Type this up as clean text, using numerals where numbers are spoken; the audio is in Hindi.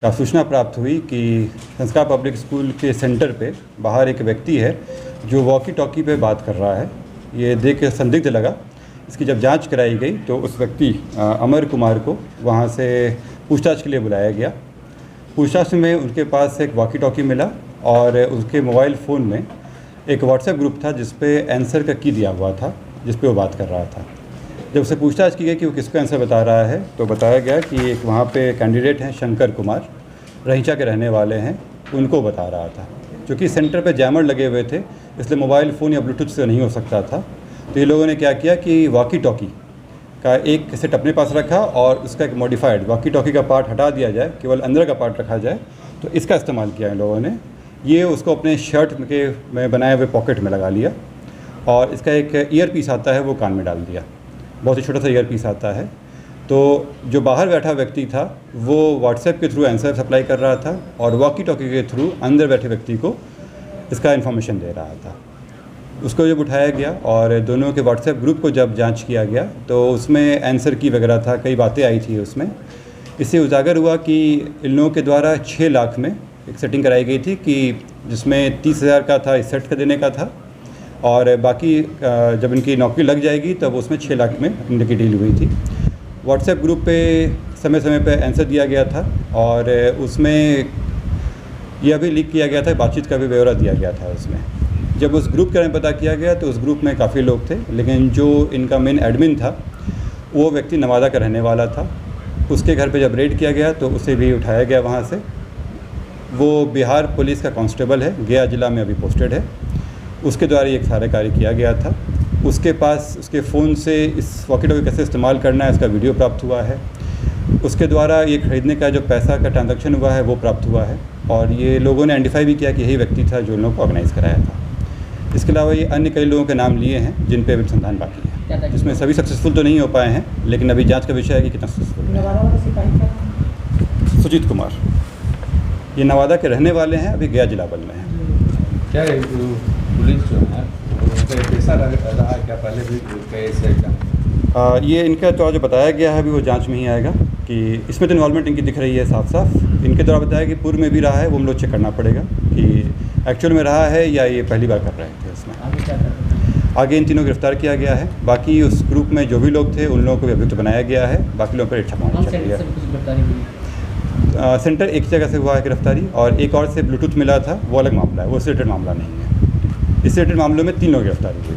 का सूचना प्राप्त हुई कि संस्कार पब्लिक स्कूल के सेंटर पे बाहर एक व्यक्ति है जो वॉकी टॉकी पे बात कर रहा है। ये देख के संदिग्ध लगा। इसकी जब जांच कराई गई तो उस व्यक्ति अमर कुमार को वहाँ से पूछताछ के लिए बुलाया गया। पूछताछ में उनके पास एक वॉकी टॉकी मिला और उसके मोबाइल फ़ोन में एक व्हाट्सएप ग्रुप था जिस पे आंसर का की दिया हुआ था, जिस पे वो बात कर रहा था। जब उससे पूछताछ की गई कि वो किसको आंसर बता रहा है तो बताया गया कि एक वहाँ पे कैंडिडेट हैं शंकर कुमार, रहीचा के रहने वाले हैं, उनको बता रहा था। क्योंकि सेंटर पे जैमर लगे हुए थे इसलिए मोबाइल फ़ोन या ब्लूटूथ से नहीं हो सकता था। तो ये लोगों ने क्या किया कि वॉकी टॉकी का एक सेट अपने पास रखा और उसका एक मॉडिफाइड वॉकी टॉकी का पार्ट हटा दिया जाए, केवल अंदर का पार्ट रखा जाए, तो इसका इस्तेमाल किया इन लोगों ने। ये उसको अपने शर्ट के में बनाए हुए पॉकेट में लगा लिया और इसका एक ईयर पीस आता है वो कान में डाल दिया। बहुत ही छोटा सा ईयर पीस आता है। तो जो बाहर बैठा व्यक्ति था वो व्हाट्सएप के थ्रू आंसर सप्लाई कर रहा था और वॉकी टॉकी के थ्रू अंदर बैठे व्यक्ति को इसका इन्फॉर्मेशन दे रहा था। उसको जब उठाया गया और दोनों के व्हाट्सएप ग्रुप को जब जांच किया गया तो उसमें आंसर की वगैरह था, कई बातें आई थी उसमें। इससे उजागर हुआ कि इन लोगों के द्वारा 6 लाख में एक सेटिंग कराई गई थी कि जिसमें 30,000 का था इस सेट का देने का था और बाकी जब इनकी नौकरी लग जाएगी तब उसमें 6 लाख में इनकी डील हुई थी। व्हाट्सएप ग्रुप पे समय समय पे आंसर दिया गया था और उसमें यह भी लीक किया गया था, बातचीत का भी ब्यौरा दिया गया था उसमें। जब उस ग्रुप के बारे में पता किया गया तो उस ग्रुप में काफ़ी लोग थे, लेकिन जो इनका मेन एडमिन था वो व्यक्ति नवादा का रहने वाला था। उसके घर पे जब रेड किया गया तो उसे भी उठाया गया वहाँ से। वो बिहार पुलिस का कांस्टेबल है, गया ज़िला में अभी पोस्टेड है। उसके द्वारा ये सारा कार्य किया गया था। उसके पास उसके फ़ोन से इस वॉकी टॉकी कैसे इस्तेमाल करना है इसका वीडियो प्राप्त हुआ है। उसके द्वारा ये खरीदने का जो पैसा का ट्रांजैक्शन हुआ है वो प्राप्त हुआ है और ये लोगों ने आइडेंटिफाई भी किया कि यही व्यक्ति था जो इन लोगों को ऑर्गेनाइज़ कराया था। इसके अलावा ये अन्य कई लोगों के नाम लिए हैं जिन पर अनुसंधान बाकी है, जिसमें सभी सक्सेसफुल तो नहीं हो पाए हैं, लेकिन अभी जाँच का विषय है कि कितना सक्सेसफुल है। सुजीत कुमार ये नवादा के रहने वाले हैं, अभी गया जिला बल में हैं। क्या है पुलिस जो है कैसा रहा है, क्या पहले भी कैसे ये इनका द्वारा जो बताया गया है अभी वो जांच में ही आएगा कि इसमें तो इन्वॉल्वमेंट इनकी दिख रही है साफ साफ। इनके द्वारा बताया कि पूर्व में भी रहा है, वो हम लोग चेक करना पड़ेगा कि एक्चुअल में रहा है या ये पहली बार कर रहे थे। इसमें आगे इन तीनों गिरफ्तार किया गया है। बाकी उस ग्रुप में जो भी लोग थे उन लोगों को भी अभियुक्त बनाया गया है। बाकी लोगों पर छापेमारी चल रही है। सेंटर एक जगह से हुआ है गिरफ्तारी और एक और से ब्लूटूथ मिला था, वो अलग मामला है, वो इससे रिलेटेड मामला नहीं है। इससे रिलेटेड मामलों में 3 लोग गिरफ्तारी हुई।